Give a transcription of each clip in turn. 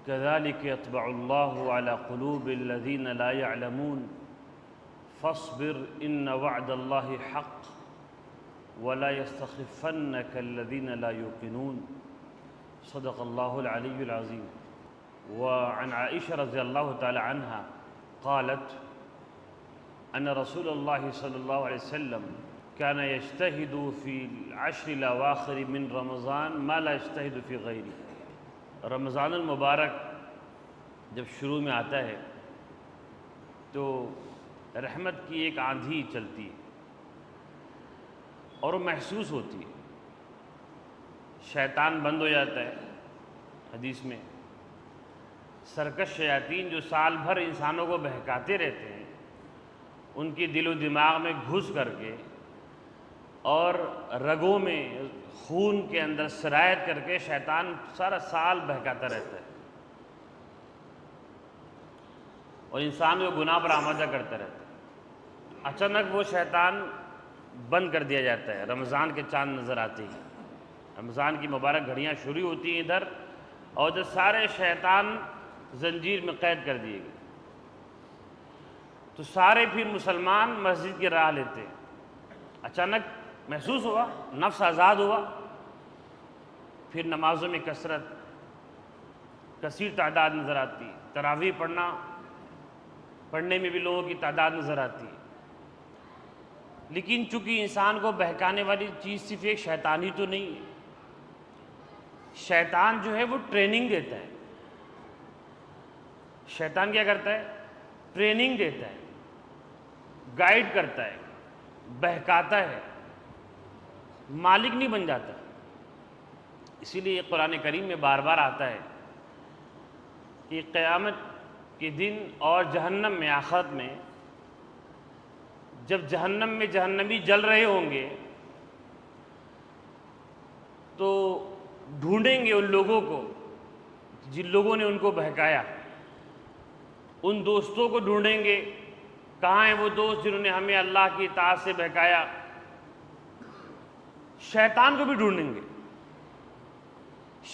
كذلك يطبع الله على قلوب الذين لا يعلمون فاصبر إن وعد الله حق ولا يستخفنك الذين لا يوقنون صدق الله العلي العظيم. وعن عائشة رضي الله تعالى عنها قالت أن رسول الله صلى الله عليه وسلم كان يجتهد في العشر الأواخر من رمضان ما لا يجتهد في غيره. رمضان المبارک جب شروع میں آتا ہے تو رحمت کی ایک آندھی چلتی ہے اور وہ محسوس ہوتی ہے. شیطان بند ہو جاتا ہے. حدیث میں سرکش شیاطین جو سال بھر انسانوں کو بہکاتے رہتے ہیں ان کی دل و دماغ میں گھس کر کے اور رگوں میں خون کے اندر سرایت کر کے شیطان سارا سال بہکاتا رہتا ہے اور انسان کو گناہ پر آمادہ کرتا رہتا ہے. اچانک وہ شیطان بند کر دیا جاتا ہے. رمضان کے چاند نظر آتے ہیں. رمضان کی مبارک گھڑیاں شروع ہوتی ہیں ادھر اور ادھر سارے شیطان زنجیر میں قید کر دیے گئے. تو سارے پھر مسلمان مسجد کی راہ لیتے ہیں. اچانک محسوس ہوا نفس آزاد ہوا. پھر نمازوں میں کثیر تعداد نظر آتی. تراویح پڑھنے میں بھی لوگوں کی تعداد نظر آتی. لیکن چونکہ انسان کو بہکانے والی چیز صرف ایک شیطان ہی تو نہیں ہے. شیطان جو ہے وہ ٹریننگ دیتا ہے. شیطان کیا کرتا ہے؟ ٹریننگ دیتا ہے, گائیڈ کرتا ہے, بہکاتا ہے, مالک نہیں بن جاتا. اسی لیے قرآن کریم میں بار بار آتا ہے کہ قیامت کے دن اور جہنم میں آخرت میں جب جہنم میں جہنمی جل رہے ہوں گے تو ڈھونڈیں گے ان لوگوں کو جن لوگوں نے ان کو بہکایا. ان دوستوں کو ڈھونڈیں گے, کہاں ہیں وہ دوست جنہوں نے ہمیں اللہ کی اطاعت سے بہکایا. شیطان کو بھی ڈھونڈیں گے.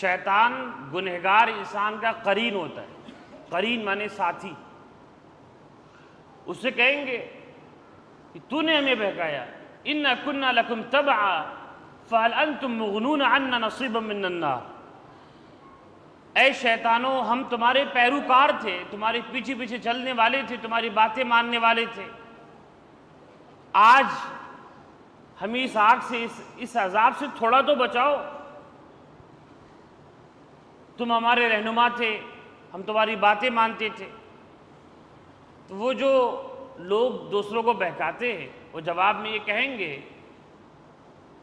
شیطان گنہگار انسان کا قرین ہوتا ہے. قرین مانے ساتھی. اس سے کہیں گے کہ تو نے ہمیں بہکایا, اِنَّا كُنَّا لَكُمْ تَبْعًا فَهَلْ أَنْتُمْ مُغْنُونَ عَنَّا نَصِيبًا مِّنَ النَّارِ. اے شیطانوں, ہم تمہارے پیروکار تھے, تمہارے پیچھے پیچھے چلنے والے تھے, تمہاری باتیں ماننے والے تھے. آج ہمیں اس آگ سے, اس عذاب سے تھوڑا تو بچاؤ. تم ہمارے رہنما تھے, ہم تمہاری باتیں مانتے تھے. تو وہ جو لوگ دوسروں کو بہکاتے ہیں وہ جواب میں یہ کہیں گے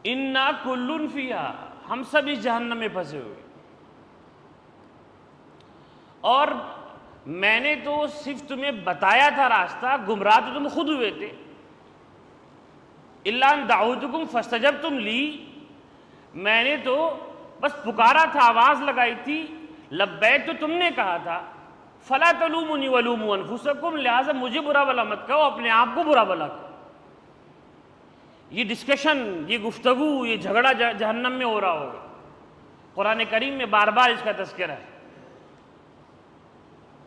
اِنَّا كُلٌّ فِيهَا, ہم سب اس جہنم میں پھنسے ہوئے. اور میں نے تو صرف تمہیں بتایا تھا راستہ, گمراہ تو تم خود ہوئے تھے. إِلَّا أَن دَعَوْتُكُمْ فَاسْتَجَبْتُمْ لِي, میں نے تو بس پکارا تھا, آواز لگائی تھی, لبیک تو تم نے کہا تھا. فَلَا تَلُومُنِي وَلُومُوا أَنفُسَكُمْ, لہٰذا مجھے برا بھلا مت کہو, اپنے آپ کو برا بھلا کہو. یہ ڈسکشن, یہ گفتگو, یہ جھگڑا جہنم میں ہو رہا ہوگا. قرآن کریم میں بار بار اس کا تذکرہ ہے.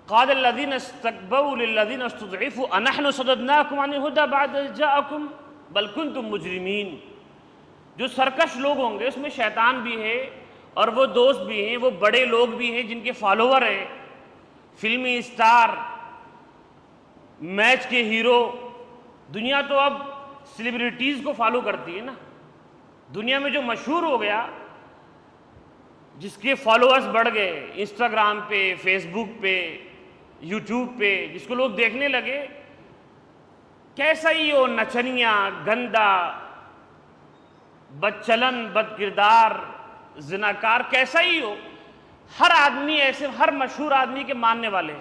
قال الذين استكبروا للذين استضعفوا أنحن صددناكم عن الهدى بعد إذ جاءكم بل كنتم مجرمين. جو سرکش لوگ ہوں گے اس میں شیطان بھی ہے اور وہ دوست بھی ہیں, وہ بڑے لوگ بھی ہیں جن کے فالوور ہیں, فلمی اسٹار, میچ کے ہیرو. دنیا تو اب سیلیبریٹیز کو فالو کرتی ہے نا. دنیا میں جو مشہور ہو گیا, جس کے فالوورز بڑھ گئے انسٹاگرام پہ, فیس بک پہ, یوٹیوب پہ, جس کو لوگ دیکھنے لگے, کیسا ہی ہو, نچنیاں, گندا, بد چلن, بد کردار, زناکار, کیسا ہی ہو, ہر آدمی ایسے, ہر مشہور آدمی کے ماننے والے,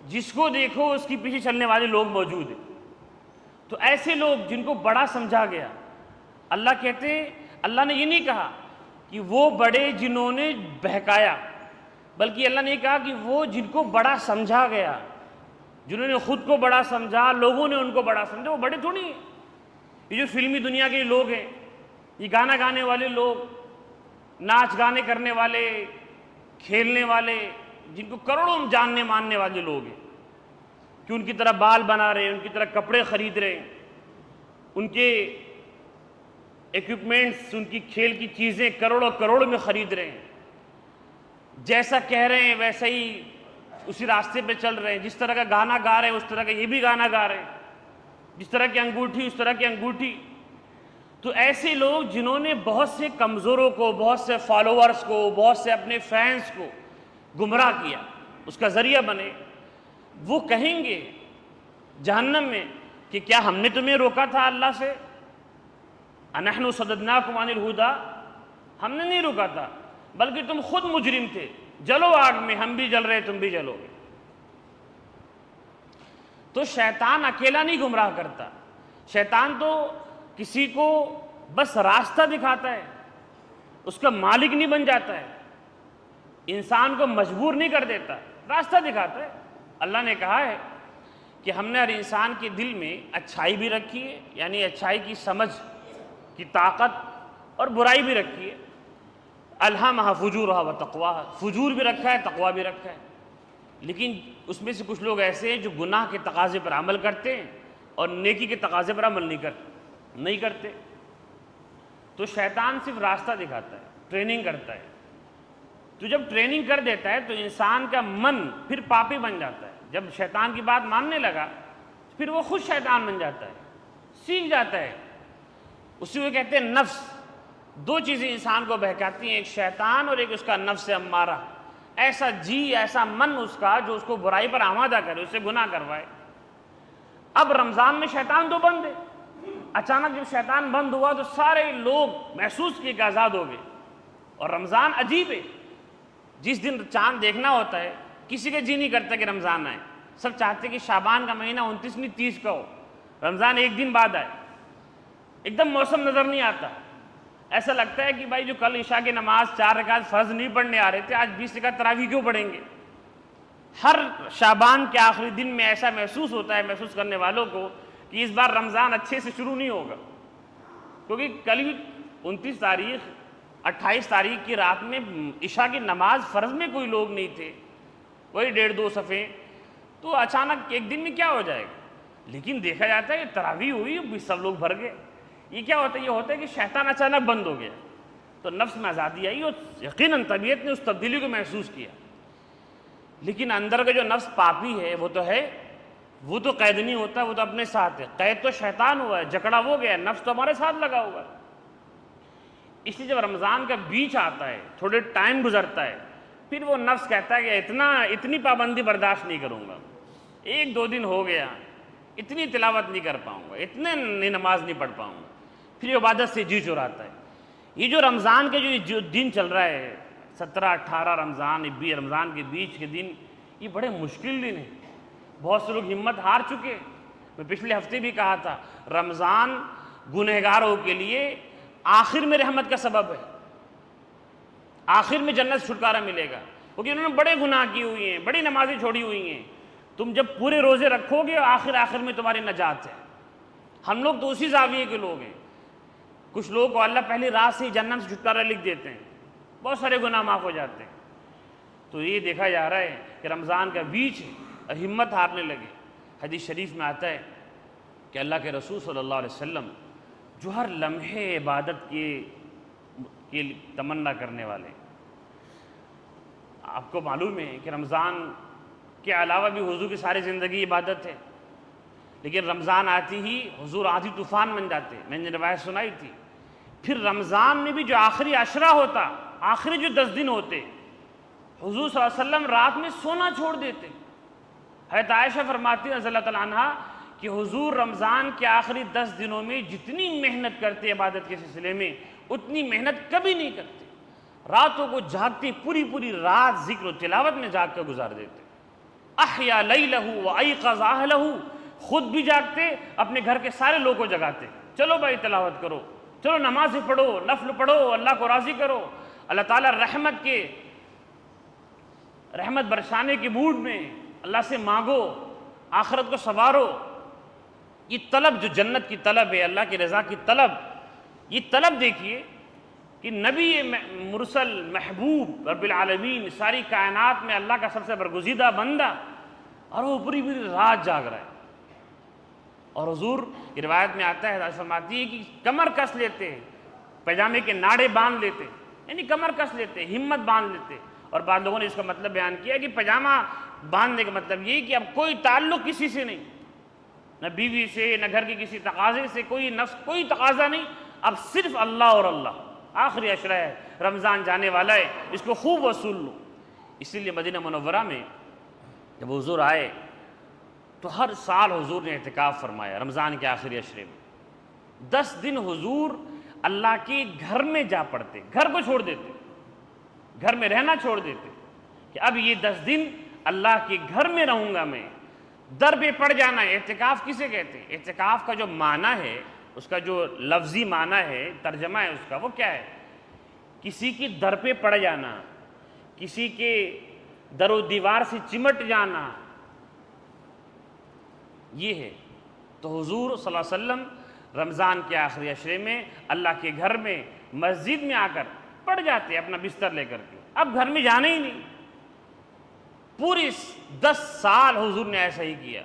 جس کو دیکھو اس کی پیچھے چلنے والے لوگ موجود ہیں. تو ایسے لوگ جن کو بڑا سمجھا گیا, اللہ کہتے, اللہ نے یہ نہیں کہا کہ وہ بڑے جنہوں نے بہکایا, بلکہ اللہ نے کہا کہ وہ جن کو بڑا سمجھا گیا, جنہوں نے خود کو بڑا سمجھا, لوگوں نے ان کو بڑا سمجھا, وہ بڑے تھوڑی ہیں. یہ جو فلمی دنیا کے لوگ ہیں, یہ گانا گانے والے لوگ, ناچ گانے کرنے والے, کھیلنے والے, جن کو کروڑوں جاننے ماننے والے لوگ ہیں کہ ان کی طرح بال بنا رہے ہیں، ان کی طرح کپڑے خرید رہے ہیں، ان کے ایکوپمنٹس، ان کی کھیل کی چیزیں کروڑوں کروڑ میں خرید رہے ہیں، جیسا کہہ رہے ہیں ویسا ہی اسی راستے پہ چل رہے ہیں، جس طرح کا گانا گا رہے ہیں اس طرح کا یہ بھی گانا گا رہے ہیں، جس طرح کی انگوٹھی اس طرح کی انگوٹھی۔ تو ایسے لوگ جنہوں نے بہت سے کمزوروں کو، بہت سے فالوورز کو، بہت سے اپنے فینس کو گمراہ کیا، اس کا ذریعہ بنے، وہ کہیں گے جہنم میں کہ کیا ہم نے تمہیں روکا تھا اللہ سے؟ اَنَحْنُ صَدَدْنَاكُمْ عَنِ الْهُدَىٰ، ہم نے نہیں روکا تھا بلکہ تم خود مجرم تھے، جلو آگ میں، ہم بھی جل رہے تم بھی جلو گے۔ تو شیطان اکیلا نہیں گمراہ کرتا، شیطان تو کسی کو بس راستہ دکھاتا ہے، اس کا مالک نہیں بن جاتا ہے، انسان کو مجبور نہیں کر دیتا، راستہ دکھاتا ہے۔ اللہ نے کہا ہے کہ ہم نے ہر انسان کے دل میں اچھائی بھی رکھی ہے، یعنی اچھائی کی سمجھ کی طاقت، اور برائی بھی رکھی ہے۔ الہمھا فجورھا وتقواھا، فجور بھی رکھا ہے، تقویٰ بھی رکھا ہے۔ لیکن اس میں سے کچھ لوگ ایسے ہیں جو گناہ کے تقاضے پر عمل کرتے ہیں اور نیکی کے تقاضے پر عمل نہیں کرتے۔ تو شیطان صرف راستہ دکھاتا ہے، ٹریننگ کرتا ہے۔ تو جب ٹریننگ کر دیتا ہے تو انسان کا من پھر پاپی بن جاتا ہے۔ جب شیطان کی بات ماننے لگا پھر وہ خود شیطان بن جاتا ہے، سیکھ جاتا ہے۔ اسی کو کہتے ہیں نفس۔ دو چیزیں انسان کو بہکاتی ہیں، ایک شیطان اور ایک اس کا نفس امارہ، ایسا جی، ایسا من اس کا جو اس کو برائی پر آمادہ کرے، اس سے گناہ کروائے۔ اب رمضان میں شیطان تو بند ہے، اچانک جب شیطان بند ہوا تو سارے لوگ محسوس کیے کہ آزاد ہو گئے۔ اور رمضان عجیب ہے، جس دن چاند دیکھنا ہوتا ہے کسی کا جی نہیں کرتا کہ رمضان آئے، سب چاہتے کہ شعبان کا مہینہ 29 نہیں 30 کا ہو، رمضان ایک دن بعد آئے۔ ایک دم موسم نظر نہیں آتا، ایسا لگتا ہے کہ بھائی جو کل عشاء کی نماز 4 رکعت فرض نہیں پڑھنے آ رہے تھے، آج 20 رکعت تراویح کیوں پڑھیں گے؟ ہر شعبان کے آخری دن میں ایسا محسوس ہوتا ہے محسوس کرنے والوں کو کہ اس بار رمضان اچھے سے شروع نہیں ہوگا، کیونکہ کل ہی 29 تاریخ 28 تاریخ کی رات میں عشاء کی نماز فرض میں کوئی لوگ نہیں تھے، وہی 1.5-2 صفحے، تو اچانک ایک دن میں کیا ہو جائے گا؟ لیکن دیکھا جاتا ہے کہ تراویح ہوئی، سب لوگ بھر گئے۔ یہ کیا ہوتا ہے؟ یہ ہوتا ہے کہ شیطان اچانک بند ہو گیا، تو نفس میں آزادی آئی اور یقیناً طبیعت نے اس تبدیلی کو محسوس کیا۔ لیکن اندر کا جو نفس پاپی ہے وہ تو قید نہیں ہوتا، وہ تو اپنے ساتھ ہے۔ قید تو شیطان ہوا ہے، جکڑا وہ گیا، نفس تو ہمارے ساتھ لگا ہوا ہے۔ اس لیے جب رمضان کا بیچ آتا ہے، تھوڑے ٹائم گزرتا ہے، پھر وہ نفس کہتا ہے کہ اتنی پابندی برداشت نہیں کروں گا، 1-2 دن ہو گیا، اتنی تلاوت نہیں کر پاؤں گا، اتنے نماز نہیں پڑھ پاؤں گا، پھر عبادت سے جی چراتا ہے۔ یہ جو رمضان کے جو دن چل رہا ہے، 17-18 رمضان، 20 رمضان کے بیچ کے دن، یہ بڑے مشکل دن ہیں۔ بہت سے لوگ ہمت ہار چکے۔ میں پچھلے ہفتے بھی کہا تھا، رمضان گنہگاروں کے لیے آخر میں رحمت کا سبب ہے، آخر میں جنت سے چھٹکارا ملے گا، کیونکہ انہوں نے بڑے گناہ کی ہوئی ہیں، بڑی نمازیں چھوڑی ہوئی ہیں۔ تم جب پورے روزے رکھو گے آخر میں تمہاری نجات ہے۔ ہم لوگ تو اسی زاویے کے لوگ ہیں۔ کچھ لوگوں کو اللہ پہلی رات سے ہی جنت سے چھٹکارا لکھ دیتے ہیں، بہت سارے گناہ معاف ہو جاتے ہیں۔ تو یہ دیکھا جا رہا ہے کہ رمضان کا بیچ ہمت ہارنے لگے۔ حدیث شریف میں آتا ہے کہ اللہ کے رسول صلی اللہ علیہ وسلم جو ہر لمحے عبادت کی تمنا کرنے والے، آپ کو معلوم ہے کہ رمضان کے علاوہ بھی حضور کی ساری زندگی عبادت ہے، لیکن رمضان آتی ہی حضور آندھی طوفان بن جاتے، میں نے روایت سنائی تھی۔ پھر رمضان میں بھی جو آخری عشرہ ہوتا، آخری جو 10 دن ہوتے، حضور صلی اللہ علیہ وسلم رات میں سونا چھوڑ دیتے۔ حضرت عائشہ فرماتی ہیں رضی اللہ تعالیٰ عنہا کہ حضور رمضان کے آخری 10 دنوں میں جتنی محنت کرتے عبادت کے سلسلے میں، اتنی محنت کبھی نہیں کرتے۔ راتوں کو جاگتے، پوری رات ذکر و تلاوت میں جاگ کر گزار دیتے۔ احیا لیلہ و ایقظ اہلہ، خود بھی جاگتے، اپنے گھر کے سارے لوگوں کو جگاتے، چلو بھائی تلاوت کرو، چلو نمازیں پڑھو، نفل پڑھو، اللہ کو راضی کرو، اللہ تعالیٰ رحمت برسانے کے موڈ میں اللہ سے مانگو، آخرت کو سنوارو۔ یہ طلب جو جنت کی طلب ہے، اللہ کی رضا کی طلب، یہ طلب دیکھیے کہ نبی مرسل محبوب رب العالمین ساری کائنات میں اللہ کا سب سے برگزیدہ بندہ، اور وہ پوری پوری رات جاگ رہا ہے. اور حضور کی روایت میں آتا ہے، حضرت فرماتی ہے کہ کمر کس لیتے، پیجامے کے ناڑے باندھ لیتے، یعنی کمر کس لیتے، ہمت باندھ لیتے. اور بعض لوگوں نے اس کا مطلب بیان کیا کہ پاجامہ باندھنے کا مطلب یہ کہ اب کوئی تعلق کسی سے نہیں، نہ بیوی سے، نہ گھر کے کسی تقاضے سے، کوئی نفس، کوئی تقاضا نہیں، اب صرف اللہ اور اللہ. آخری عشرہ ہے، رمضان جانے والا ہے، اس کو خوب وصول لو. اسی لیے مدینہ منورہ میں جب حضور آئے تو ہر سال حضور نے اعتکاف فرمایا رمضان کے آخری عشرے میں. 10 دن حضور اللہ کے گھر میں جا پڑتے، گھر کو چھوڑ دیتے، گھر میں رہنا چھوڑ دیتے کہ اب یہ 10 دن اللہ کے گھر میں رہوں گا میں. در پہ پڑ جانا ہے. اعتکاف کسے کہتے ہیں؟ اعتکاف کا جو معنی ہے، اس کا جو لفظی معنی ہے، ترجمہ ہے اس کا، وہ کیا ہے؟ کسی کی در پہ پڑ جانا، کسی کے در و دیوار سے چمٹ جانا، یہ ہے. تو حضور صلی اللہ علیہ وسلم رمضان کے آخری عشرے میں اللہ کے گھر میں مسجد میں آ کر پڑ جاتے اپنا بستر لے کر کے، اب گھر میں جانا ہی نہیں. پوری 10 سال حضور نے ایسا ہی کیا،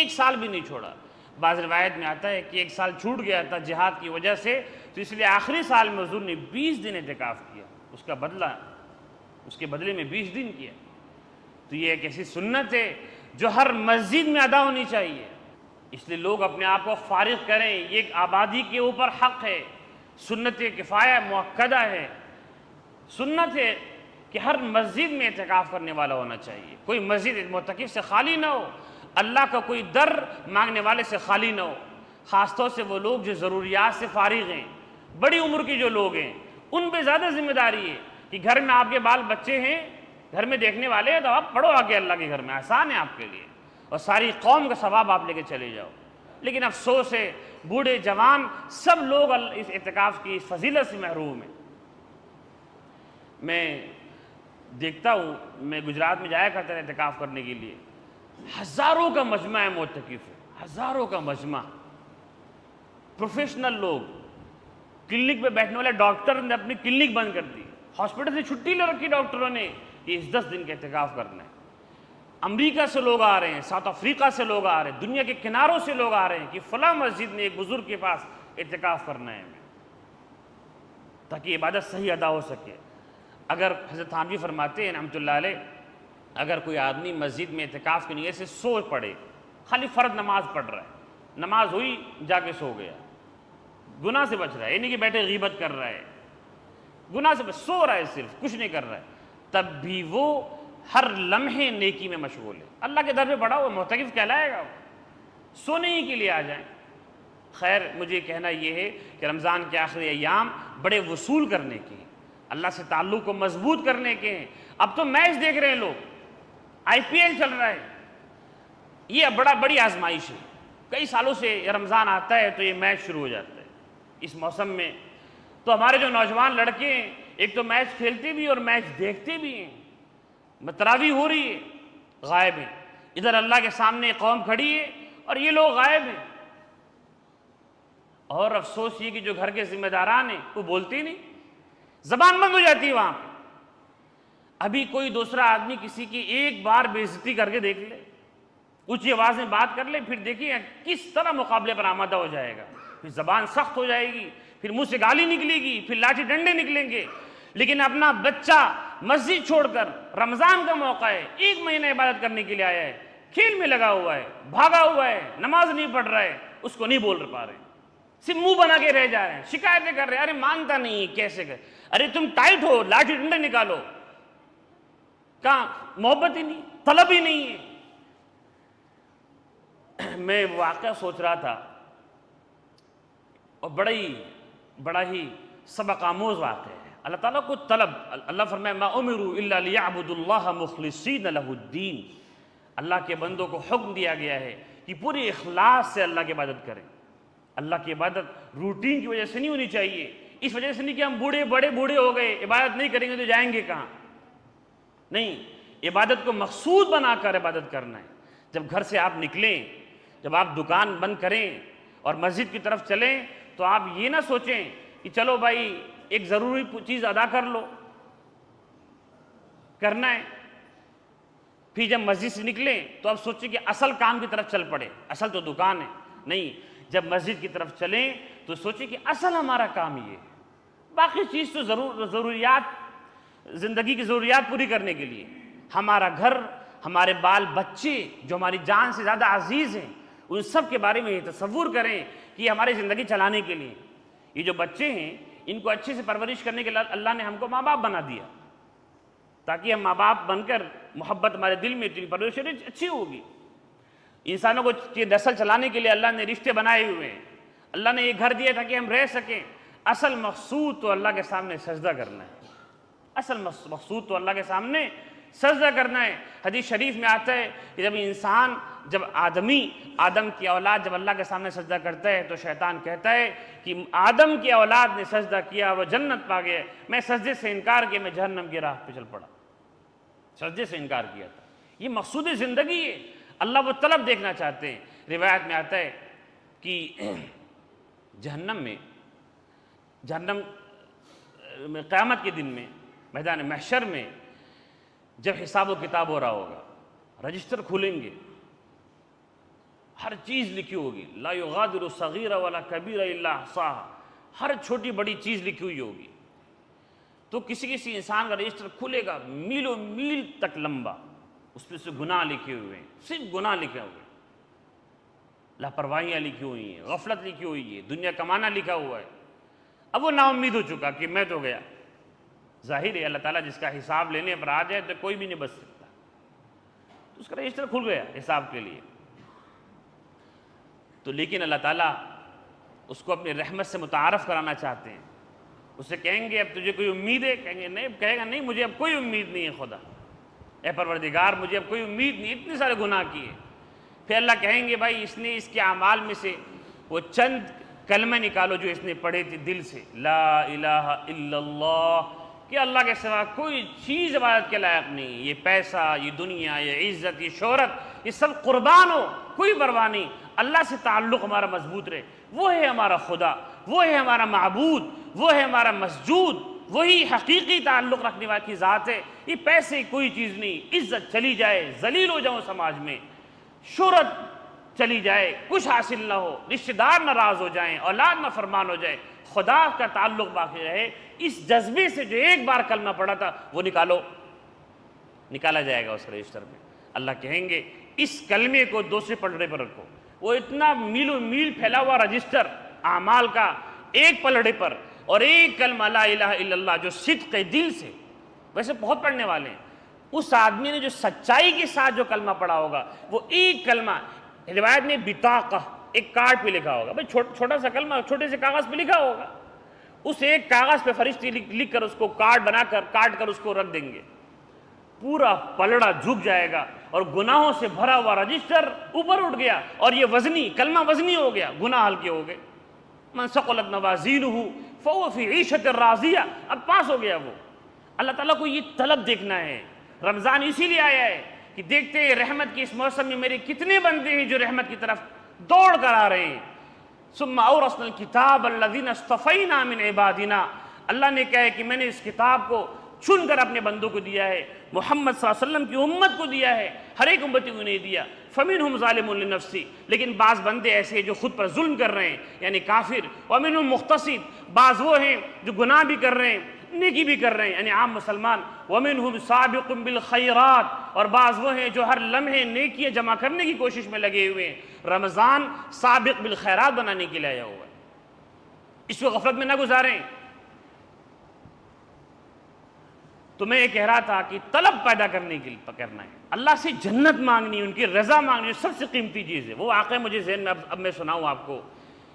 1 سال بھی نہیں چھوڑا. بعض روایت میں آتا ہے کہ 1 سال چھوٹ گیا تھا جہاد کی وجہ سے، تو اس لیے آخری سال میں حضور نے 20 دن اعتکاف کیا، اس کا بدلہ، اس کے بدلے میں 20 دن کیا. تو یہ ایک ایسی سنت ہے جو ہر مسجد میں ادا ہونی چاہیے. اس لیے لوگ اپنے آپ کو فارغ کریں، یہ ایک آبادی کے اوپر حق ہے، سنت کفایہ مؤکدہ ہے. سنت ہے کہ ہر مسجد میں اعتکاف کرنے والا ہونا چاہیے. کوئی مسجد معتکف سے خالی نہ ہو، اللہ کا کوئی در مانگنے والے سے خالی نہ ہو. خاص طور سے وہ لوگ جو ضروریات سے فارغ ہیں، بڑی عمر کے جو لوگ ہیں، ان پہ زیادہ ذمہ داری ہے کہ گھر میں آپ کے بال بچے ہیں، گھر میں دیکھنے والے ہیں، تو آپ پڑھو آگے اللہ کے گھر میں، آسان ہے آپ کے لیے، اور ساری قوم کا ثواب آپ لے کے چلے جاؤ. لیکن افسوس ہے بوڑھے جوان سب لوگ اس اعتکاف کی اس فضیلت سے محروم ہیں. میں دیکھتا ہوں، میں گجرات میں جایا کرتا تھا اعتکاف کرنے کے لیے، ہزاروں کا مجمع ہے معتکف ہے، ہزاروں کا مجمع. پروفیشنل لوگ، کلینک پہ بیٹھنے والے ڈاکٹر نے اپنی کلینک بند کر دی، ہاسپٹل سے چھٹی لے رکھی ڈاکٹروں نے کہ اس 10 دن کا اعتکاف کرنا ہے. امریکہ سے لوگ آ رہے ہیں، ساؤتھ افریقہ سے لوگ آ رہے ہیں، دنیا کے کناروں سے لوگ آ رہے ہیں کہ فلاں مسجد میں ایک بزرگ کے پاس اعتکاف کرنا ہے ہمیں، تاکہ عبادت صحیح ادا ہو سکے. اگر حضرت تھانوی فرماتے ہیں رحمۃ اللہ علیہ، اگر کوئی آدمی مسجد میں اعتکاف کی نیت سے سو پڑے، خالی فرض نماز پڑھ رہا ہے، نماز ہوئی جا کے سو گیا، گناہ سے بچ رہا ہے، یعنی کہ بیٹھے غیبت کر رہا ہے، گناہ سے سو رہا ہے، صرف کچھ نہیں کر رہا ہے، تب بھی وہ ہر لمحے نیکی میں مشغول ہے. اللہ کے در پہ پڑا ہوا معتکف کہلائے گا. سونے ہی کے لیے آ جائیں. خیر، مجھے کہنا یہ ہے کہ رمضان کے آخری ایام بڑے وصول کرنے کے ہیں، اللہ سے تعلق کو مضبوط کرنے کے ہیں. اب تو میچ دیکھ رہے ہیں لوگ، IPL چل رہا ہے، یہ بڑی آزمائش ہے. کئی سالوں سے رمضان آتا ہے تو یہ میچ شروع ہو جاتا ہے. اس موسم میں تو ہمارے جو نوجوان لڑکے ہیں، ایک تو میچ کھیلتے بھی اور میچ دیکھتے بھی ہیں. تراویح ہو رہی ہے، غائب ہیں. ادھر اللہ کے سامنے قوم کھڑی ہے اور یہ لوگ غائب ہیں. اور افسوس یہ کہ جو گھر کے ذمہ داران ہیں وہ بولتے ہی نہیں، زبان بند ہو جاتی ہے وہاں پہ. ابھی کوئی دوسرا آدمی کسی کی ایک بار بے عزتی کر کے دیکھ لے، اونچی آواز میں بات کر لے، پھر دیکھیے کس طرح مقابلے پر آمادہ ہو جائے گا. پھر زبان سخت ہو جائے گی، پھر منہ سے گالی نکلے گی، پھر لاٹھی ڈنڈے نکلیں گے. لیکن اپنا بچہ مسجد چھوڑ کر، رمضان کا موقع ہے، 1 مہینہ عبادت کرنے کے لیے آیا ہے، کھیل میں لگا ہوا ہے، بھاگا ہوا ہے، نماز نہیں پڑھ رہا ہے، اس کو نہیں بول پا رہے، صرف منہ بنا کے رہ جا رہے ہیں، شکایتیں کر رہے ہیں، ارے مانتا نہیں، کیسے کر، ارے تم ٹائٹ ہو، لاٹھی ڈنڈے نکالو. کہاں محبت ہی نہیں، طلب ہی نہیں ہے. میں واقعہ سوچ رہا تھا، اور بڑا ہی سبق آموز واقعہ ہے. اللہ تعالیٰ کو طلب، اللہ فرمائے ما امروا الا لیعبدوا اللہ مخلصین لہ الدین. اللہ کے بندوں کو حکم دیا گیا ہے کہ پوری اخلاص سے اللہ کی عبادت کریں. اللہ کی عبادت روٹین کی وجہ سے نہیں ہونی چاہیے، اس وجہ سے نہیں کہ ہم بڑے بوڑھے ہو گئے، عبادت نہیں کریں گے تو جائیں گے کہاں. نہیں، عبادت کو مقصود بنا کر عبادت کرنا ہے. جب گھر سے آپ نکلیں، جب آپ دکان بند کریں اور مسجد کی طرف چلیں، تو آپ یہ نہ سوچیں کہ چلو بھائی ایک ضروری چیز ادا کر لو، کرنا ہے، پھر جب مسجد سے نکلیں تو اب سوچیں کہ اصل کام کی طرف چل پڑے، اصل تو دکان ہے، نہیں، جب مسجد کی طرف چلیں تو سوچیں کہ اصل ہمارا کام یہ ہے، باقی چیز تو ضروریات، زندگی کی ضروریات پوری کرنے کے لیے، ہمارا گھر، ہمارے بال بچے جو ہماری جان سے زیادہ عزیز ہیں، ان سب کے بارے میں یہ تصور کریں کہ یہ ہماری زندگی چلانے کے لیے، یہ جو بچے ہیں ان کو اچھے سے پرورش کرنے کے لیے اللہ نے ہم کو ماں باپ بنا دیا، تاکہ ہم ماں باپ بن کر محبت ہمارے دل میں پرورش اچھی ہوگی۔ انسانوں کو نسل چلانے کے لیے اللہ نے رشتے بنائے ہوئے ہیں، اللہ نے یہ گھر دیا تاکہ ہم رہ سکیں۔ اصل مقصود تو اللہ کے سامنے سجدہ کرنا ہے، اصل مقصود تو اللہ کے سامنے سجدہ کرنا ہے۔ حدیث شریف میں آتا ہے کہ جب انسان، جب آدم کی اولاد جب اللہ کے سامنے سجدہ کرتا ہے تو شیطان کہتا ہے کہ آدم کی اولاد نے سجدہ کیا وہ جنت پا گیا، میں سجدے سے انکار کیا، میں جہنم کی راہ پہ چل پڑا، سجدے سے انکار کیا تھا۔ یہ مقصود زندگی ہے، اللہ وہ طلب دیکھنا چاہتے ہیں۔ روایت میں آتا ہے کہ جہنم قیامت کے دن میں، میدان محشر میں جب حساب و کتاب ہو رہا ہوگا، رجسٹر کھولیں گے، ہر چیز لکھی ہوگی، لا یغادر صغیرہ ولا کبیرہ الا احصاها، ہر چھوٹی بڑی چیز لکھی ہوئی ہوگی۔ تو کسی انسان کا رجسٹر کھلے گا میلوں میل تک لمبا، اس پہ سے گناہ لکھے ہوئے ہیں، صرف گناہ لکھے ہوئے ہیں، لاپرواہیاں لکھی ہوئی ہیں، غفلت لکھی ہوئی ہے، دنیا کمانا لکھا ہوا ہے۔ اب وہ نا امید ہو چکا کہ میں تو گیا۔ ظاہر ہے اللہ تعالیٰ جس کا حساب لینے پر آ جائے تو کوئی بھی نہیں بچ سکتا، تو اس کا رجسٹر کھل گیا حساب کے لیے۔ تو لیکن اللہ تعالیٰ اس کو اپنی رحمت سے متعارف کرانا چاہتے ہیں، اسے کہیں گے اب تجھے کوئی امید ہے؟ کہے گا نہیں، مجھے اب کوئی امید نہیں ہے خدا، اے پروردگار مجھے اب کوئی امید نہیں، اتنے سارے گناہ کیے۔ پھر اللہ کہیں گے بھائی اس نے اس کے اعمال میں سے وہ چند کلمہ نکالو جو اس نے پڑھے تھے دل سے، لا الہ الا اللہ، کہ اللہ کے سوا کوئی چیز عبادت کے لائق نہیں، یہ پیسہ، یہ دنیا، یہ عزت، یہ شہرت، یہ سب قربان ہو، کوئی پرواہ نہیں، اللہ سے تعلق ہمارا مضبوط رہے، وہ ہے ہمارا خدا، وہ ہے ہمارا معبود، وہ ہے ہمارا مسجود، وہی حقیقی تعلق رکھنے والی ذات ہے۔ یہ پیسے کوئی چیز نہیں، عزت چلی جائے، ذلیل ہو جاؤں سماج میں، شہرت چلی جائے، کچھ حاصل نہ ہو، رشتہ دار ناراض ہو جائیں، اولاد نافرمان ہو جائے، خدا کا تعلق باقی رہے، اس جذبے سے جو ایک بار کلمہ پڑھا تھا وہ نکالا جائے گا اس رجسٹر میں۔ اللہ کہیں گے اس کلمے کو دوسرے پلڑے پر رکھو، وہ اتنا میلوں میل پھیلا ہوا رجسٹر اعمال کا ایک پلڑے پر، اور ایک کلمہ لا الہ الا اللہ جو صدق دل سے، ویسے بہت پڑھنے والے ہیں، اس آدمی نے جو سچائی کے ساتھ جو کلمہ پڑھا ہوگا وہ ایک کلمہ، روایت میں بطاقہ، ایک کارڈ پہ لکھا ہوگا، بھائی چھوٹا سا کلمہ چھوٹے سے کاغذ پہ لکھا ہوگا، اس ایک کاغذ پہ فرشتے لکھ کر اس کو کارڈ بنا کر کاٹ کر اس کو رکھ دیں گے، پورا پلڑا جھک جائے گا اور گناہوں سے بھرا ہوا رجسٹر اوپر اٹھ گیا، اور یہ وزنی کلمہ وزنی ہو گیا، گناہ ہلکے ہو گئے، من ثقلت موازینہ فہو فی عیشۃ راضیہ، اب پاس ہو گیا وہ۔ اللہ تعالیٰ کو یہ طلب دیکھنا ہے، رمضان اسی لیے آیا ہے کہ دیکھتے ہیں رحمت کے اس موسم میں میرے کتنے بندے ہیں جو رحمت کی طرف دوڑ کر آ رہے ہیں۔ ثم اورثنا الکتاب الذین اصطفینا من عبادنا، اللہ نے کہا ہے کہ میں نے اس کتاب کو چن کر اپنے بندوں کو دیا ہے، محمد صلی اللہ علیہ وسلم کی امت کو دیا ہے، ہر ایک امتی کو نہیں دیا۔ فمنہم ظالم لنفسی، لیکن بعض بندے ایسے ہیں جو خود پر ظلم کر رہے ہیں، یعنی کافر، ومنہم مقتصد، بعض وہ ہیں جو گناہ بھی کر رہے ہیں نیکی بھی کر رہے ہیں، یعنی عام مسلمان، ومنہم سابق بالخیرات، اور بعض وہ ہیں جو ہر لمحے نیکیاں جمع کرنے کی کوشش میں لگے ہوئے ہیں۔ رمضان سابق بالخیرات بنانے کے لیے آیا ہوا ہے، اس کو غفلت میں نہ گزاریں۔ تو میں یہ کہہ رہا تھا کہ طلب پیدا کرنے کے لیے کرنا ہے، اللہ سے جنت مانگنی، ان کی رضا مانگنی، سب سے قیمتی چیز ہے۔ وہ واقعہ مجھے ذہن میں اب میں سناؤں آپ کو،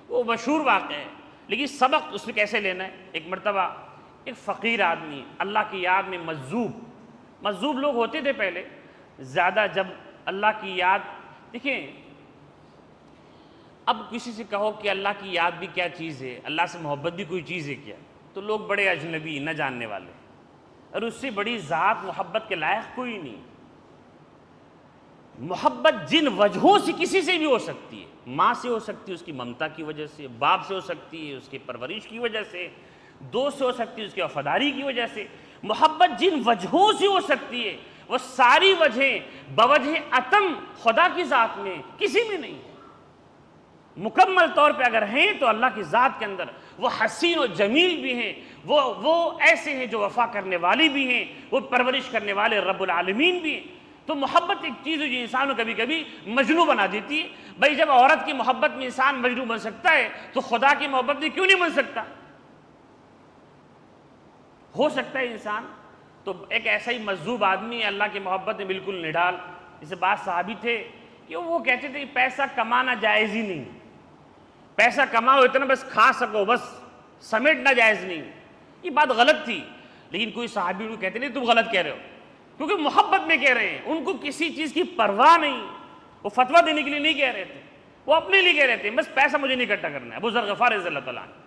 وہ مشہور واقعہ ہے، لیکن سبق اس میں کیسے لینا ہے۔ ایک مرتبہ ایک فقیر آدمی اللہ کی یاد میں مجذوب لوگ ہوتے تھے پہلے زیادہ، جب اللہ کی یاد، دیکھیں اب کسی سے کہو کہ اللہ کی یاد بھی کیا چیز ہے، اللہ سے محبت بھی کوئی چیز ہے کیا، تو لوگ بڑے اجنبی نہ جاننے والے، اور اس سے بڑی ذات محبت کے لائق کوئی نہیں۔ محبت جن وجہوں سے کسی سے بھی ہو سکتی ہے، ماں سے ہو سکتی ہے اس کی ممتا کی وجہ سے، باپ سے ہو سکتی ہے اس کی پرورش کی وجہ سے، دوست سے ہو سکتی ہے اس کی وفاداری کی وجہ سے. محبت جن وجہوں سے ہو سکتی ہے وہ ساری وجہیں بوجہ عتم خدا کی ذات میں کسی میں نہیں. مکمل طور پہ اگر ہیں تو اللہ کی ذات کے اندر وہ حسین و جمیل بھی ہیں, وہ ایسے ہیں جو وفا کرنے والی بھی ہیں, وہ پرورش کرنے والے رب العالمین بھی ہیں. تو محبت ایک چیز ہے جو انسان کو کبھی کبھی مجنون بنا دیتی ہے. بھائی جب عورت کی محبت میں انسان مجنون بن سکتا ہے تو خدا کی محبت میں کیوں نہیں بن سکتا؟ ہو سکتا ہے انسان. تو ایک ایسا ہی مجذوب آدمی ہے اللہ کی محبت میں بالکل نڈال. جیسے بعض صحابی تھے کہ وہ کہتے تھے پیسہ کمانا جائز ہی نہیں, پیسہ کماؤ اتنا بس کھا سکو, بس سمیٹنا جائز نہیں. یہ بات غلط تھی, لیکن کوئی صحابی کو کہتے نہیں تم غلط کہہ رہے ہو, کیونکہ محبت میں کہہ رہے ہیں. ان کو کسی چیز کی پرواہ نہیں, وہ فتویٰ دینے کے لیے نہیں کہہ رہے تھے, وہ اپنے لیے کہہ رہے تھے بس پیسہ مجھے نہیں اکٹھا کرنا ہے. ابو ذر غفار رضی اللہ تعالیٰ عنہ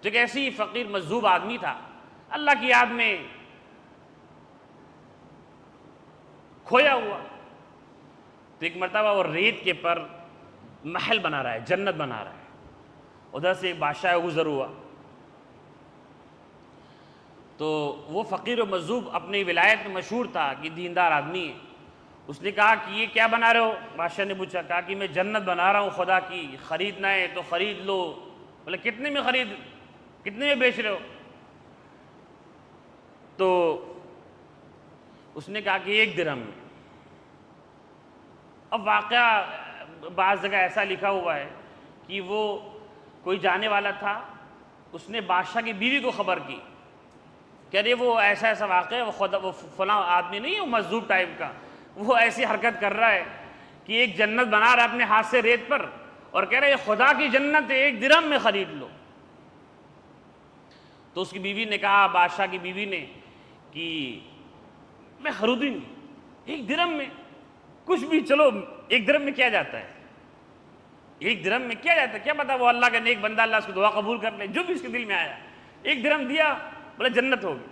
جو ایک ایسی فقیر مجذوب آدمی تھا, اللہ کی یاد میں کھویا ہوا. تو ایک مرتبہ وہ ریت کے پر محل بنا رہا ہے, جنت بنا رہا ہے. ادھر سے ایک بادشاہ گزر ہوا, تو وہ فقیر و مجذوب اپنی ولایت میں مشہور تھا کہ دیندار آدمی ہے. اس نے کہا کہ یہ کیا بنا رہے ہو؟ بادشاہ نے پوچھا, کہا کہ میں جنت بنا رہا ہوں خدا کی, خریدنا ہے تو خرید لو. بولے کتنے میں بیچ رہے ہو؟ تو اس نے کہا کہ 1 درہم میں. اب واقعہ بعض جگہ ایسا لکھا ہوا ہے کہ وہ کوئی جانے والا تھا, اس نے بادشاہ کی بیوی کو خبر کی کہ ارے وہ ایسا واقعہ ہے, وہ فلاں آدمی نہیں ہے, وہ مجذوب ٹائپ کا, وہ ایسی حرکت کر رہا ہے کہ ایک جنت بنا رہا ہے اپنے ہاتھ سے ریت پر اور کہہ رہا ہے یہ خدا کی جنت ہے, 1 درہم میں خرید لو. تو اس کی بیوی نے کہا, بادشاہ کی بیوی نے, کہ میں خریدوں گی 1 درہم میں, کچھ بھی, چلو 1 درہم میں کیا جاتا ہے, 1 درہم میں کیا جاتا ہے, کیا پتا وہ اللہ کا نیک بندہ, اللہ اس کو دعا قبول کر لے, جو بھی اس کے دل میں آیا. 1 درہم دیا, بولے جنت ہوگی.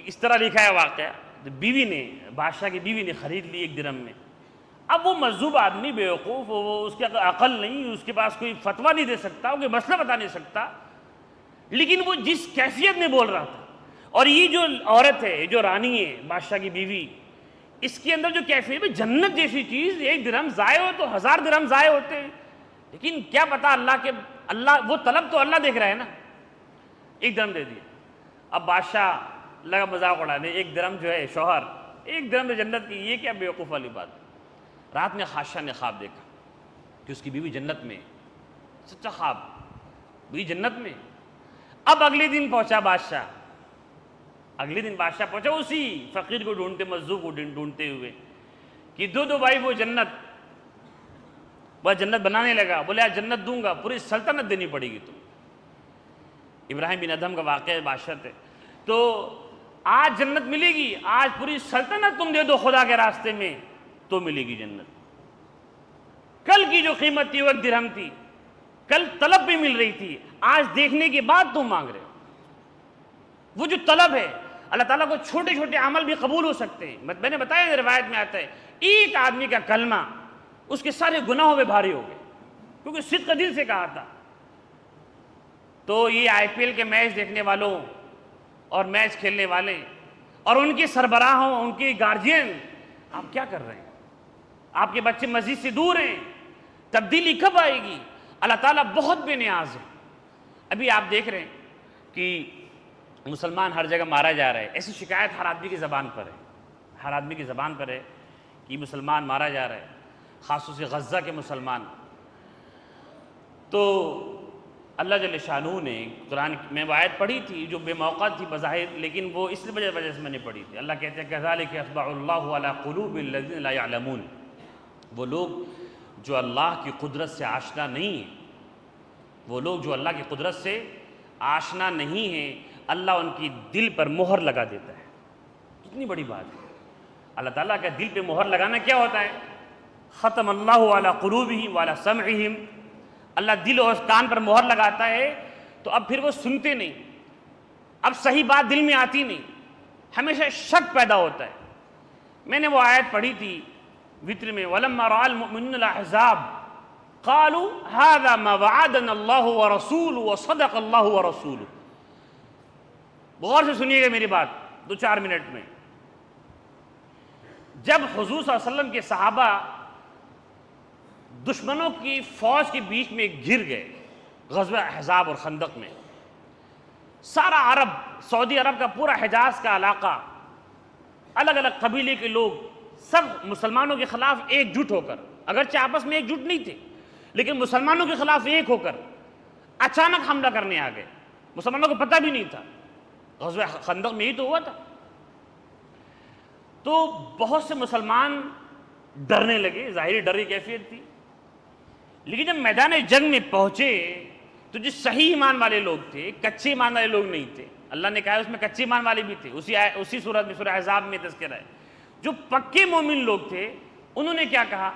اس طرح لکھا ہے واقعہ. بیوی نے, بادشاہ کی بیوی نے خرید لی 1 درہم میں. اب وہ مجذوب آدمی بیوقوف, وہ اس کے عقل نہیں, اس کے پاس کوئی فتویٰ نہیں دے سکتا, کوئی مسئلہ بتا نہیں سکتا, لیکن وہ جس کیفیت میں بول رہا تھا. اور یہ جو عورت ہے, جو رانی ہے, بادشاہ کی بیوی, اس کے اندر جو کیفیت ہے, جنت جیسی چیز, 1 درہم ضائع ہو تو 1000 درہم ضائع ہوتے ہیں, لیکن کیا پتا اللہ وہ طلب تو اللہ دیکھ رہا ہے نا. 1 درہم دے دیا. اب بادشاہ لگا مذاق اڑانے, 1 درہم جو ہے, شوہر 1 درہم میں جنت کی, یہ کیا بیوقوف والی بات. رات میں خادشاہ نے خواب دیکھا کہ اس کی بیوی جنت میں, سچا خواب, بیوی جنت میں. اب اگلے دن پہنچا بادشاہ, پہنچا اسی فقیر کو ڈھونڈتے, مجذوب کو ڈھونڈتے ہوئے, کہ دو بھائی وہ جنت بنانے لگا. بولے آج جنت دوں گا, پوری سلطنت دینی پڑے گی. تو ابراہیم بن ادھم کا واقعہ بادشاہ تھے, تو آج جنت ملے گی, آج پوری سلطنت تم دے دو خدا کے راستے میں تو ملے گی جنت. کل کی جو قیمت تھی وہ 1 درہم تھی, کل طلب بھی مل رہی تھی, آج دیکھنے کے بعد تم مانگ رہے ہو. وہ جو طلب ہے, اللہ تعالیٰ کو چھوٹے چھوٹے عمل بھی قبول ہو سکتے ہیں. میں نے بتایا, روایت میں آتا ہے ایک آدمی کا کلمہ اس کے سارے گناہوں میں بھاری ہو گئے, کیونکہ صدق دل سے کہا تھا. تو یہ IPL کے میچ دیکھنے والوں اور میچ کھیلنے والے اور ان کے سربراہوں, ان کے گارجین, آپ کیا کر رہے ہیں؟ آپ کے بچے مسجد سے دور ہیں, تبدیلی کب آئے گی؟ اللہ تعالیٰ بہت بے نیاز ہے. ابھی آپ دیکھ رہے ہیں کہ مسلمان ہر جگہ مارا جا رہا ہے, ایسی شکایت ہر آدمی کی زبان پر ہے, کہ مسلمان مارا جا رہا ہے, خاص طور سے غزہ کے مسلمان. تو اللہ جل شانہ نے قرآن میں وہ آیت پڑھی تھی جو بے موقع تھی بظاہر, لیکن وہ اس وجہ سے میں نے پڑھی تھی. اللہ کہتے ہیں کذالک یطبع اللہ علی قلوب الذین لا یعلمون. وہ لوگ جو اللہ کی قدرت سے آشنا نہیں ہیں, وہ لوگ جو اللہ کی قدرت سے آشنا نہیں ہیں, اللہ ان کی دل پر مہر لگا دیتا ہے. کتنی بڑی بات ہے. اللہ تعالیٰ کا دل پہ مہر لگانا کیا ہوتا ہے؟ ختم اللہ علی قلوبہم وعلی سمعہم. اللہ دل اور کان پر مہر لگاتا ہے تو اب پھر وہ سنتے نہیں, اب صحیح بات دل میں آتی نہیں, ہمیشہ شک پیدا ہوتا ہے. میں نے وہ آیت پڑھی تھی وطر میں, وَلَمَّا رَأَى الْمُؤْمِنُونَ الْأَحْزَابَ قالوا هذا ما وعدنا الله ورسوله وصدق الله ورسوله. غور سے سنیے گا میری بات 2-4 منٹ میں. جب حضور صلی اللہ علیہ وسلم کے صحابہ دشمنوں کی فوج کے بیچ میں گر گئے غزوہ احزاب اور خندق میں، سارا عرب، سعودی عرب کا پورا حجاز کا علاقہ، الگ الگ قبیلے کے لوگ سب مسلمانوں کے خلاف ایک جٹ ہو کر، اگرچہ آپس میں ایک جٹ نہیں تھے لیکن مسلمانوں کے خلاف ایک ہو کر اچانک حملہ کرنے آ گئے. مسلمانوں کو پتہ بھی نہیں تھا، غزوہ خندق میں ہی تو ہوا تھا. تو بہت سے مسلمان ڈرنے لگے، ظاہری ڈر کی کیفیت تھی. لیکن جب میدان جنگ میں پہنچے تو جو صحیح ایمان والے لوگ تھے، کچے ایمان والے لوگ نہیں تھے. اللہ نے کہا اس میں کچے ایمان والے بھی تھے، اسی سورۃ میں، سورہ احزاب میں تذکرہ ہے. جو پکے مومن لوگ تھے انہوں نے کیا کہا؟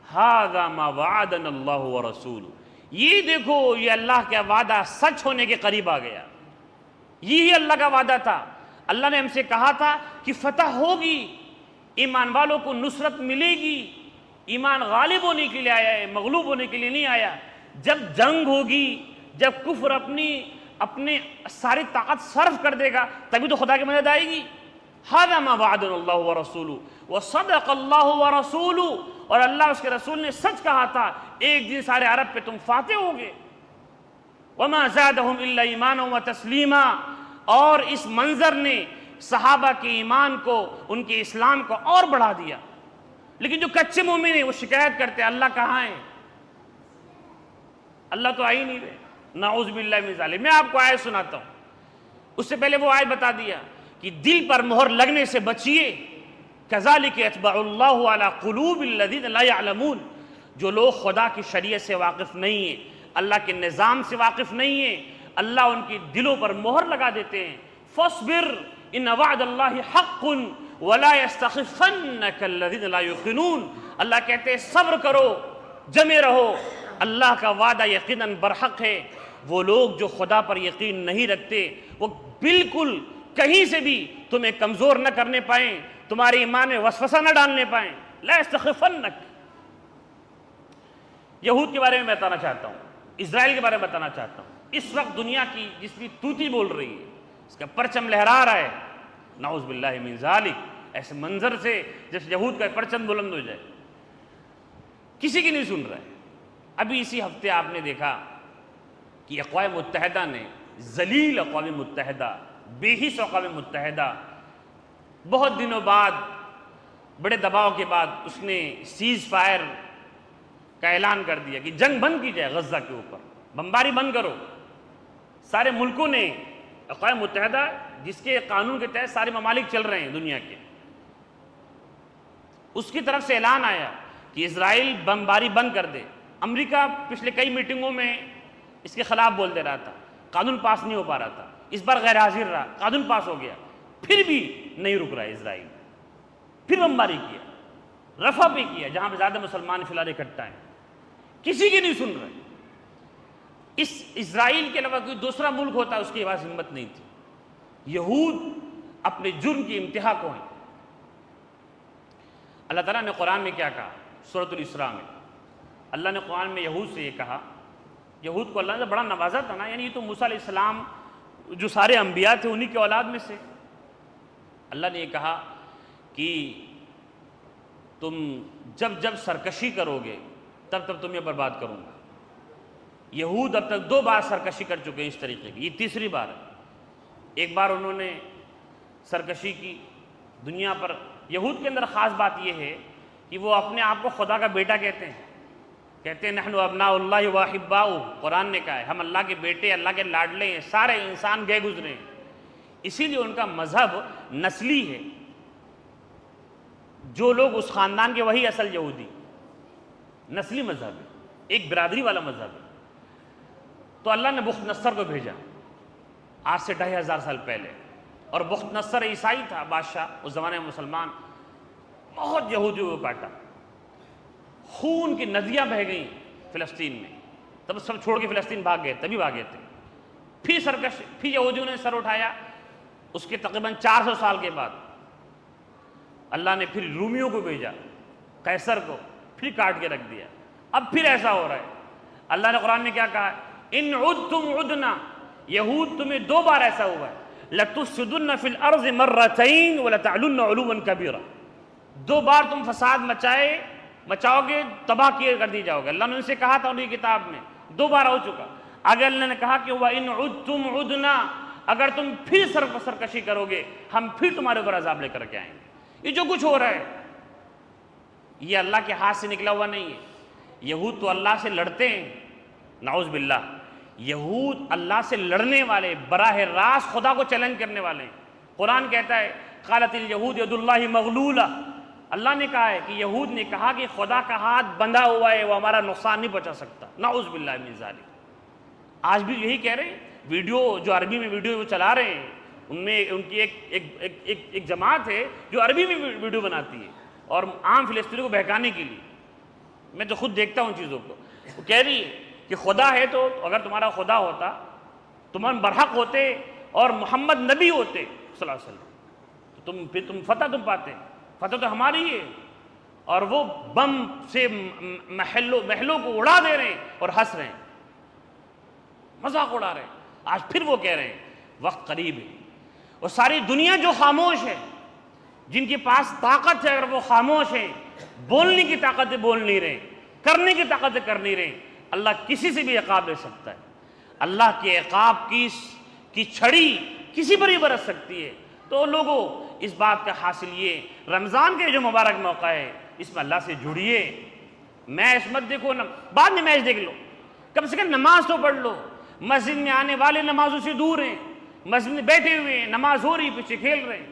ھذا ما وعدنا اللہ ورسولہ، یہ دیکھو یہ اللہ کا وعدہ سچ ہونے کے قریب آ گیا. یہی اللہ کا وعدہ تھا. اللہ نے ہم سے کہا تھا کہ فتح ہوگی، ایمان والوں کو نصرت ملے گی. ایمان غالب ہونے کے لیے آیا ہے، مغلوب ہونے کے لیے نہیں آیا. جب جنگ ہوگی، جب کفر اپنے ساری طاقت صرف کر دے گا تبھی تو خدا کی مدد آئے گی. ھذا ما وعدنا اللہ ورسولہ وصدق اللہ ورسولہ، اور اللہ اس کے رسول نے سچ کہا تھا، ایک دن سارے عرب پہ تم فاتح ہوگے. وما زادہم الا ایمانا وتسلیما، اور اس منظر نے صحابہ کے ایمان کو، ان کے اسلام کو اور بڑھا دیا. لیکن جو کچے مومن ہیں وہ شکایت کرتے ہیں اللہ کہاں ہے؟ اللہ تو آ ہی نہیں رہے. نعوذ باللہ من ذالک. میں آپ کو آیت سناتا ہوں. اس سے پہلے وہ آیت بتا دیا کہ دل پر مہر لگنے سے بچیے. کذالک یطبع اللہ علی قلوب الذین لا یعلمون. جو لوگ خدا کی شریعت سے واقف نہیں ہیں، اللہ کے نظام سے واقف نہیں ہیں، اللہ ان کی دلوں پر مہر لگا دیتے ہیں. فاصبر ان وعد اللہ حق ولا یستخفنک الذین لا یوقنون. اللہ کہتے ہیں صبر کرو، جمے رہو، اللہ کا وعدہ یقیناً برحق ہے. وہ لوگ جو خدا پر یقین نہیں رکھتے وہ بالکل کہیں سے بھی تمہیں کمزور نہ کرنے پائیں، تمہارے ایمان میں وسوسہ نہ ڈالنے پائیں. لا یستخفنک. یہود کے بارے میں بتانا چاہتا ہوں، اسرائیل کے بارے میں بتانا چاہتا ہوں. اس وقت دنیا کی جس کی توتی بول رہی ہے، اس کا پرچم لہرا رہا ہے، نعوذ باللہ من ذالک، ایسے منظر سے جیسے یہود کا پرچم بلند ہو جائے. کسی کی نہیں سن رہا ہے. ابھی اسی ہفتے آپ نے دیکھا کہ اقوام متحدہ نے، ذلیل اقوام متحدہ، بے حس اقوام متحدہ، بہت دنوں بعد، بڑے دباؤ کے بعد اس نے سیز فائر کا اعلان کر دیا کہ جنگ بند کی جائے غزہ کے اوپر، بمباری بند کرو. سارے ملکوں نے، اقوام متحدہ جس کے قانون کے تحت سارے ممالک چل رہے ہیں دنیا کے، اس کی طرف سے اعلان آیا کہ اسرائیل بمباری بند کر دے. امریکہ پچھلے کئی میٹنگوں میں اس کے خلاف بول دے رہا تھا، قانون پاس نہیں ہو پا رہا تھا. اس بار غیر حاضر رہا، قانون پاس ہو گیا، پھر بھی نہیں رک رہا اسرائیل. پھر بمباری کیا، رفح بھی کیا جہاں پہ زیادہ مسلمان فی الحال اکٹھا ہیں. کسی کی نہیں سن رہے. اس اسرائیل کے علاوہ کوئی دوسرا ملک ہوتا اس کے پاس ہمت نہیں تھی. یہود اپنے جرم کی انتہا کو ہیں. اللہ تعالیٰ نے قرآن میں کیا کہا؟ سورۃ الاسراء میں اللہ نے قرآن میں یہود سے یہ کہا. یہود کو اللہ نے بڑا نوازا تھا نا، یعنی یہ تو موسیٰ علیہ السلام جو سارے انبیاء تھے انہی کے اولاد میں سے. اللہ نے یہ کہا کہ تم جب سرکشی کرو گے تب تمہیں برباد کروں گا. یہود اب تک 2 بار سرکشی کر چکے ہیں اس طریقے کی، یہ تیسری بار ہے. ایک بار انہوں نے سرکشی کی دنیا پر. یہود کے اندر خاص بات یہ ہے کہ وہ اپنے آپ کو خدا کا بیٹا کہتے ہیں نحن ابناء اللہ واحباؤہ. قرآن نے کہا ہے ہم اللہ کے بیٹے، اللہ کے لاڈلے ہیں. سارے انسان گئے گزرے ہیں. اسی لیے ان کا مذہب نسلی ہے. جو لوگ اس خاندان کے وہی اصل یہودی، نسلی مذہب ہے، ایک برادری والا مذہب ہے. تو اللہ نے بخت نصر کو بھیجا آج سے 2500 سال پہلے. اور بخت نصر عیسائی تھا بادشاہ اس زمانے میں مسلمان. بہت یہودیوں کو کاٹا، خون کی ندیاں بہہ گئیں فلسطین میں. تب سب چھوڑ کے فلسطین بھاگ گئے، تبھی بھاگے تھے. پھر یہودیوں نے سر اٹھایا. اس کے تقریباً 400 سال کے بعد اللہ نے پھر رومیوں کو بھیجا، قیصر کو، پھر کاٹ کے رکھ دیا. اب پھر ایسا ہو رہا ہے اللہ نے قرآن میں کیا کہا ہے؟ ان عدتم عدنا، یہود تمہیں 2 بار ایسا ہوا ہے، لَتُفْسِدُنَّ فِي الْأَرْضِ مَرَّتَيْنِ وَلَتَعْلُنَّ عُلُوًّا كَبِيرًا، 2 بار تم فساد مچاؤ گے، تباہ کر دی جاؤ گے۔ اللہ نے ان سے کہا تھا انہی کتاب میں، 2 بار ہو چکا۔ آگے اللہ نے کہا کہ وَإِنْ عُدْتُمْ عُدْنَا، اگر تم پھر سرکشی کرو گے ہم پھر تمہارے اوپر عذاب لے کر کے آئیں گے۔ یہ جو کچھ ہو رہا ہے یہ اللہ کے ہاتھ سے نکلا ہوا نہیں ہے۔ یہود تو اللہ سے لڑتے ہیں، نعوذ باللہ، یہود اللہ سے لڑنے والے، براہ راست خدا کو چیلنج کرنے والے ہیں۔ قرآن کہتا ہے قالت الیہود ید اللہ مغلولہ، اللہ نے کہا ہے کہ یہود نے کہا کہ خدا کا ہاتھ بندھا ہوا ہے، وہ ہمارا نقصان نہیں پہنچا سکتا، نعوذ باللہ من ذالک۔ آج بھی یہی کہہ رہے ہیں، ویڈیو جو عربی میں ویڈیو وہ چلا رہے ہیں، ان میں ان کی ایک جماعت ہے جو عربی میں ویڈیو بناتی ہے اور عام فلسطینیوں کو بہکانے کے لیے۔ میں تو خود دیکھتا ہوں ان چیزوں کو۔ وہ کہہ رہی ہے کہ خدا ہے تو اگر تمہارا خدا ہوتا، تم برحق ہوتے اور محمد نبی ہوتے صلی اللہ علیہ وسلم، تو پھر تم فتح پاتے، فتح تو ہماری ہے۔ اور وہ بم سے محلوں کو اڑا دے رہے ہیں اور ہنس رہے ہیں، مذاق اڑا رہے ہیں۔ آج پھر وہ کہہ رہے ہیں وقت قریب ہے، اور ساری دنیا جو خاموش ہے، جن کے پاس طاقت ہے اگر وہ خاموش ہیں، بولنے کی طاقت ہے بول نہیں رہے، کرنے کی طاقت ہے کر نہیں رہے، اللہ کسی سے بھی عقاب لے سکتا ہے۔ اللہ کے عقاب کی چھڑی کسی پر ہی برس سکتی ہے۔ تو لوگوں اس بات کا حاصل یہ رمضان کے جو مبارک موقع ہے اس میں اللہ سے جڑیے۔ میچ مت دیکھو، بعد میں میچ دیکھ لو، کم سے کم نماز تو پڑھ لو۔ مسجد میں آنے والے نمازوں سے دور ہیں، مسجد میں بیٹھے ہوئے ہیں، نماز ہو رہی پیچھے کھیل رہے ہیں۔